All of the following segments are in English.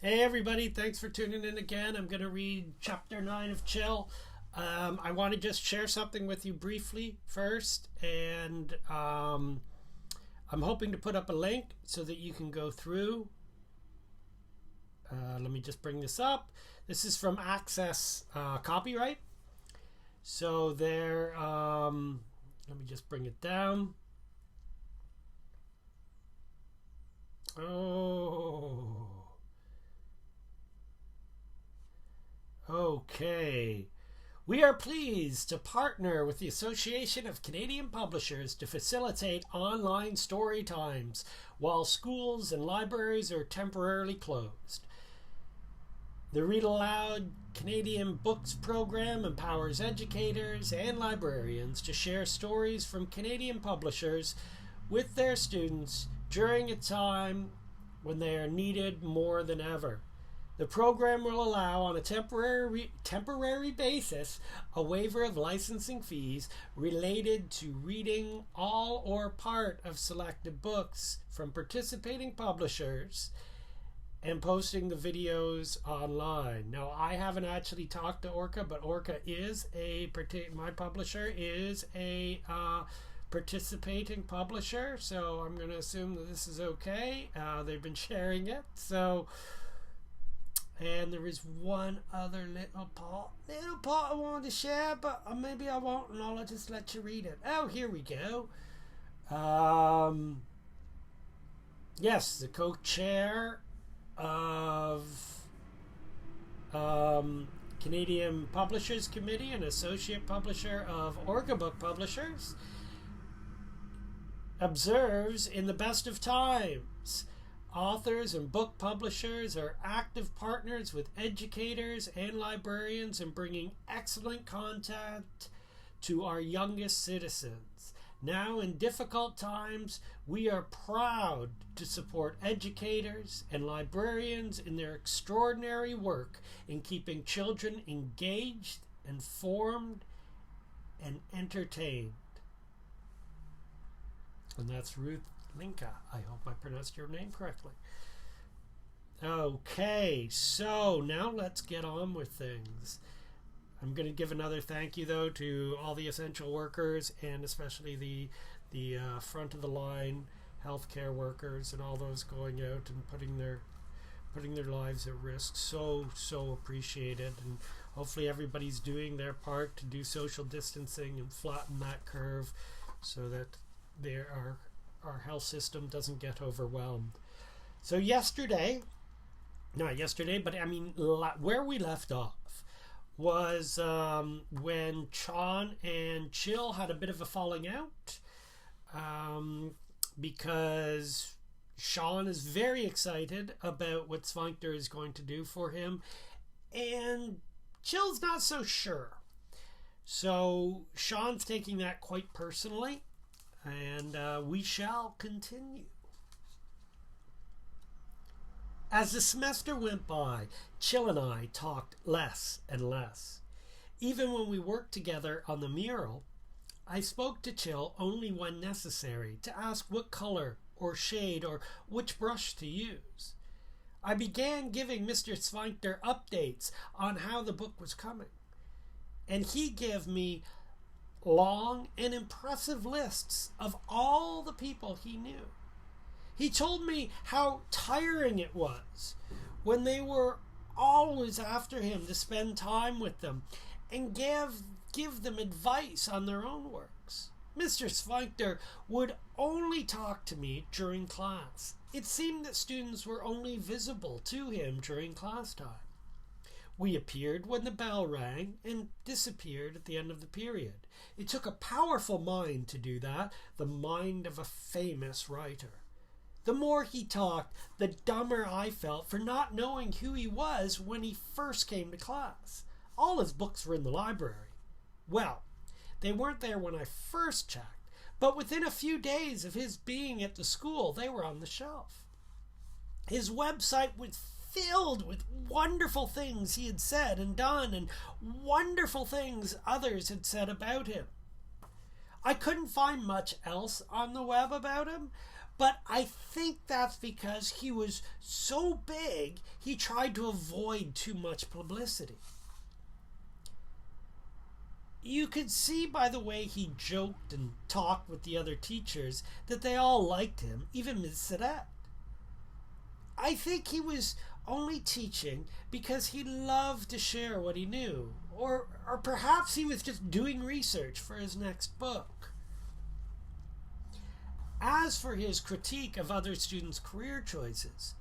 Hey everybody, thanks for tuning in again. I'm going to read chapter 9 of Chill. I want to just share something with you briefly first, and I'm hoping to put up a link so that you can go through. Let me just bring this up. This is from Access Copyright. So there, let me just bring it down. Okay. We are pleased to partner with the Association of Canadian Publishers to facilitate online story times while schools and libraries are temporarily closed. The Read Aloud Canadian Books program empowers educators and librarians to share stories from Canadian publishers with their students during a time when they are needed more than ever. The program will allow, on a temporary basis, a waiver of licensing fees related to reading all or part of selected books from participating publishers and posting the videos online. Now, I haven't actually talked to Orca, but Orca is my publisher is a participating publisher, so I'm going to assume that this is okay. They've been sharing it, so. And there is one other little part I wanted to share, but maybe I won't, and I'll just let you read it. Oh, here we go. Yes, the co-chair of Canadian Publishers Committee and associate publisher of Orca Book Publishers observes, in the best of times, authors and book publishers are active partners with educators and librarians in bringing excellent content to our youngest citizens. Now, in difficult times, we are proud to support educators and librarians in their extraordinary work in keeping children engaged, informed, and entertained. And that's Ruth Linka. I hope I pronounced your name correctly. Okay, so now let's get on with things. I'm going to give another thank you, though, to all the essential workers and especially the front of the line healthcare workers and all those going out and putting their lives at risk. So appreciated, and hopefully everybody's doing their part to do social distancing and flatten that curve so that our health system doesn't get overwhelmed. So where we left off was when Sean and Chill had a bit of a falling out because Sean is very excited about what Sphincter is going to do for him, and Chill's not so sure. So Sean's taking that quite personally, and we shall continue. As the semester went by, Chill and I talked less and less. Even when we worked together on the mural, I spoke to Chill only when necessary to ask what color or shade or which brush to use. I began giving Mr. Sphincter updates on how the book was coming, and he gave me long and impressive lists of all the people he knew. He told me how tiring it was when they were always after him to spend time with them and give them advice on their own works. Mr. Sphincter would only talk to me during class. It seemed that students were only visible to him during class time. We appeared when the bell rang and disappeared at the end of the period. It took a powerful mind to do that, the mind of a famous writer. The more he talked, the dumber I felt for not knowing who he was when he first came to class. All his books were in the library. Well, they weren't there when I first checked, but within a few days of his being at the school, they were on the shelf. His website was filled with wonderful things he had said and done, and wonderful things others had said about him. I couldn't find much else on the web about him, But I think that's because he was so big, he tried to avoid too much publicity. You could see by the way he joked and talked with the other teachers that they all liked him, even Ms. Sedette. I think he was only teaching because he loved to share what he knew, or perhaps he was just doing research for his next book. As for his critique of other students' career choices,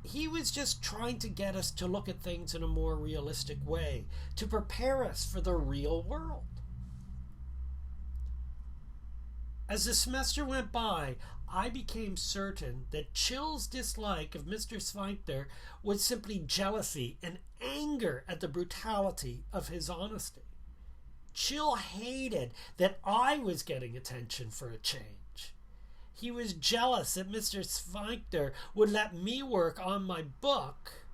he was just trying to get us to look at things in a more realistic way, to prepare us for the real world. As the semester went by, I became certain that Chill's dislike of Mr. Sphincter was simply jealousy and anger at the brutality of his honesty. Chill hated that I was getting attention for a change. He was jealous that Mr. Sphincter would let me work on my book,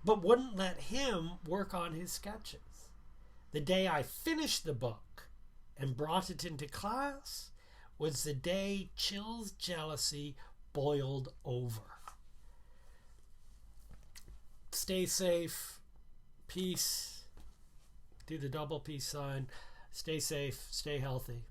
but wouldn't let him work on his sketches. The day I finished the book and brought it into class was the day Chill's jealousy boiled over. Stay safe. Peace. Do the double peace sign. Stay safe. Stay healthy.